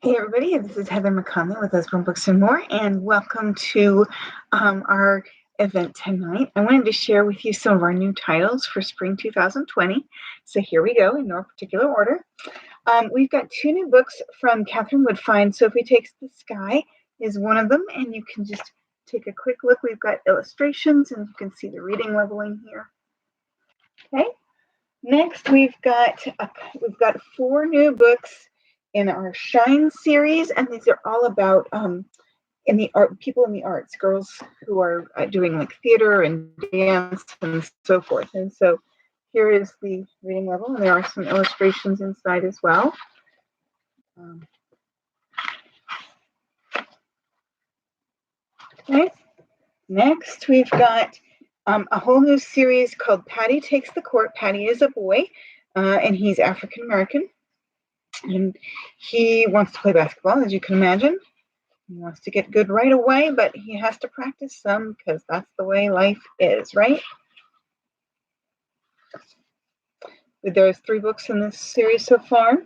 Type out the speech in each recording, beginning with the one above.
Hey everybody, this is Heather McConnell with Osborne Books and More, and welcome to our event tonight. I wanted to share with you some of our new titles for spring 2020. So here we go in no particular order. We've got two new books from Catherine Woodfine. Sophie Takes the Sky is one of them, and you can just take a quick look. We've got illustrations, and you can see the reading leveling here. Okay. Next, we've got four new books in our Shine series, and these are all about in the art, people in the arts, girls who are doing like theater and dance and so forth. And so here is the reading level, and there are some illustrations inside as well. Okay. Next, we've got a whole new series called Patti Takes the Court. Patti is a boy, and he's African American. And he wants to play basketball, as you can imagine. He wants to get good right away, but he has to practice some because that's the way life is, right? There's 3 books in this series so far.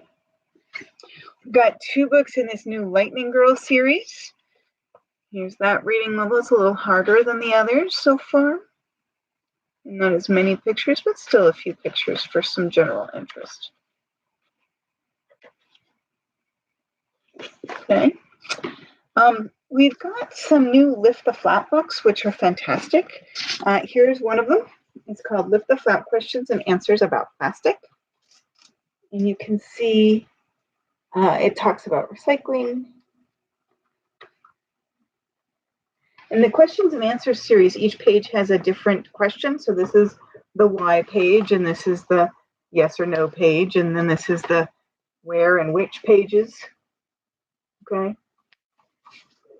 We've got 2 books in this new Lightning Girl series. Here's that reading level. It's a little harder than the others so far. Not as many pictures, but still a few pictures for some general interest. Okay. We've got some new Lift the Flap books, which are fantastic. Here's one of them. It's called Lift the Flap Questions and Answers About Plastic. And you can see it talks about recycling. In the questions and answers series, each page has a different question. So this is the why page, and this is the yes or no page, and then this is the where and which pages. Okay.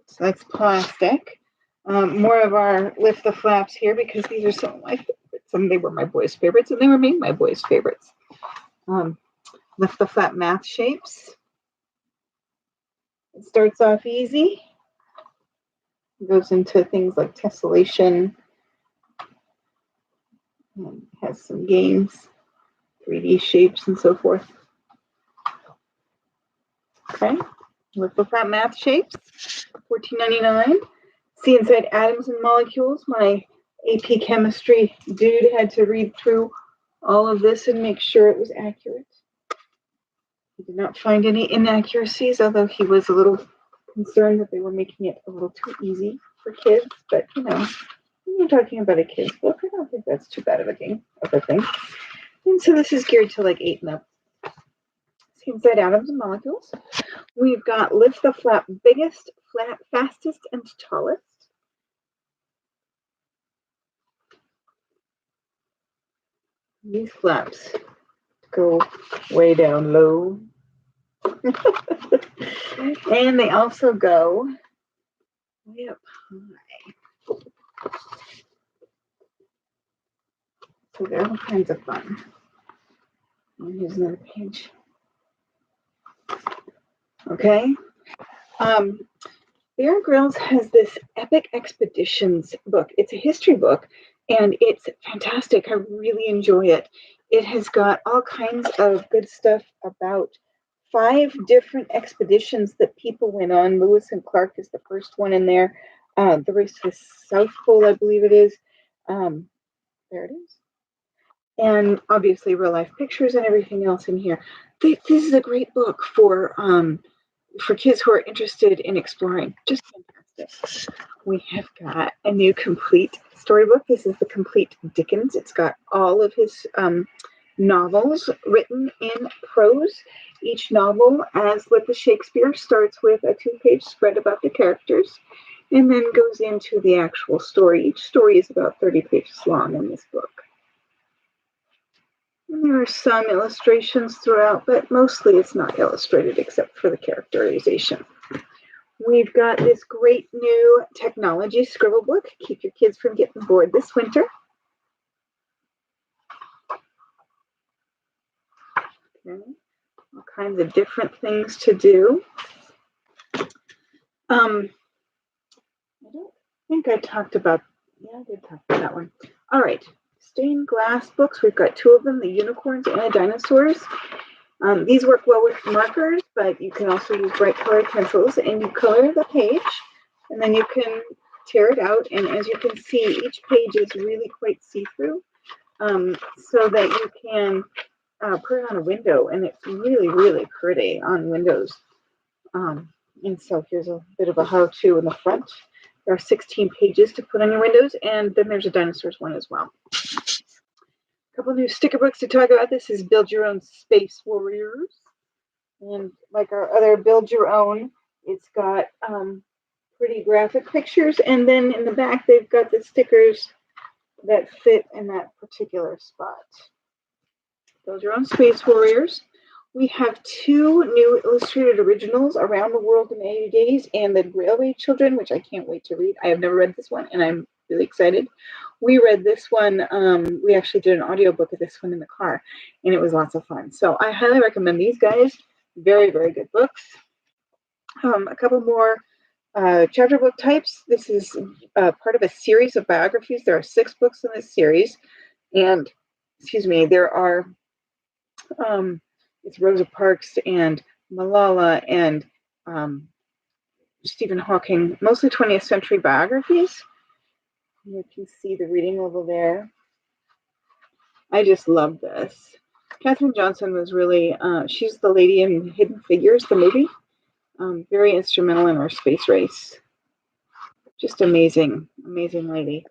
So that's plastic. More of our Lift the Flaps here because these are some of my favorites. They were my boys' favorites, and they were made my boys' favorites. Lift the Flap math shapes. It starts off easy. It goes into things like tessellation. Has some games, 3D shapes, and so forth. Okay. Lift the Flap math shapes. $14.99. See inside atoms and molecules. My AP chemistry dude had to read through all of this and make sure it was accurate. He did not find any inaccuracies, although he was a little concerned that they were making it a little too easy for kids. But, you know, when you're talking about a kid's book, I don't think that's too bad of a thing. And so this is geared to like 8 and up. See inside atoms and molecules. We've got Lift the Flap Biggest, Fastest, and Tallest. These flaps go way down low. And they also go way up high. So they're all kinds of fun. And here's another page. Okay. Bear Grylls has this Epic Expeditions book. It's a history book, and it's fantastic. I really enjoy it. It has got all kinds of good stuff about 5 different expeditions that people went on. Lewis and Clark is the first one in there. The Race to the South Pole, I believe it is. There it is. And obviously real life pictures and everything else in here. This is a great book for kids who are interested in exploring. Just fantastic. We have got a new complete storybook. This is the complete Dickens. It's got all of his novels written in prose. Each novel, as with the Shakespeare, starts with a 2-page spread about the characters and then goes into the actual story. Each story is about 30 pages long in this book. And there are some illustrations throughout, but mostly it's not illustrated except for the characterization. We've got this great new technology scribble book. Keep your kids from getting bored this winter. Okay. All kinds of different things to do. I don't think I talked about, I did talk about that one. All right. Stained glass books. We've got 2 of them, the unicorns and the dinosaurs. These work well with markers, but you can also use bright colored pencils, and you color the page, and then you can tear it out. And as you can see, each page is really quite see-through, so that you can put it on a window, and it's really, really pretty on windows. And so here's a bit of a how-to in the front. There are 16 pages to put on your windows, and then there's a dinosaurs one as well. A couple new sticker books to talk about. This is Build Your Own Space Warriors. And like our other Build Your Own, it's got pretty graphic pictures, and then in the back they've got the stickers that fit in that particular spot. Build Your Own Space Warriors. We have 2 new illustrated originals, Around the World in 80 Days and The Railway Children, which I can't wait to read. I have never read this one, and I'm really excited. We read this one. We actually did an audiobook of this one in the car, and it was lots of fun. So I highly recommend these guys. Very, very good books. A couple more chapter book types. This is part of a series of biographies. There are 6 books in this series, and there are it's Rosa Parks and Malala and Stephen Hawking, mostly 20th century biographies. You can see the reading level there. I just love this. Katherine Johnson was really, she's the lady in Hidden Figures, the movie. Very instrumental in our space race. Just amazing, amazing lady.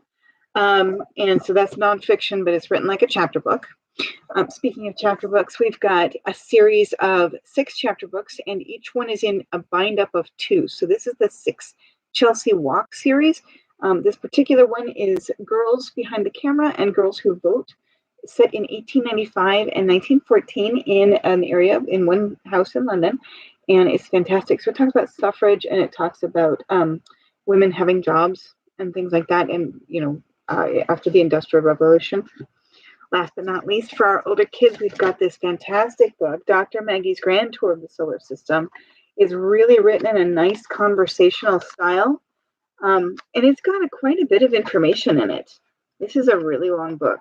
And so that's nonfiction, but it's written like a chapter book. Speaking of chapter books, we've got a series of 6 chapter books, and each one is in a bind up of 2. So this is the 6 Chelsea Walk series. This particular one is Girls Behind the Camera and Girls Who Vote, set in 1895 and 1914 in an area in one house in London, and it's fantastic. So it talks about suffrage, and it talks about women having jobs and things like that, and after the Industrial Revolution. Last but not least, for our older kids, we've got this fantastic book, Dr. Maggie's Grand Tour of the Solar System. It's really written in a nice conversational style, and it's got quite a bit of information in it. This is a really long book.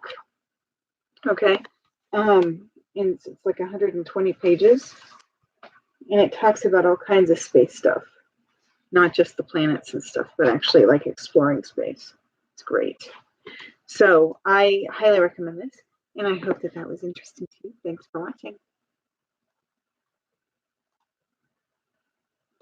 Okay, and it's like 120 pages, and it talks about all kinds of space stuff, not just the planets and stuff, but actually like exploring space. It's great. So I highly recommend this, and I hope that was interesting to you. Thanks for watching.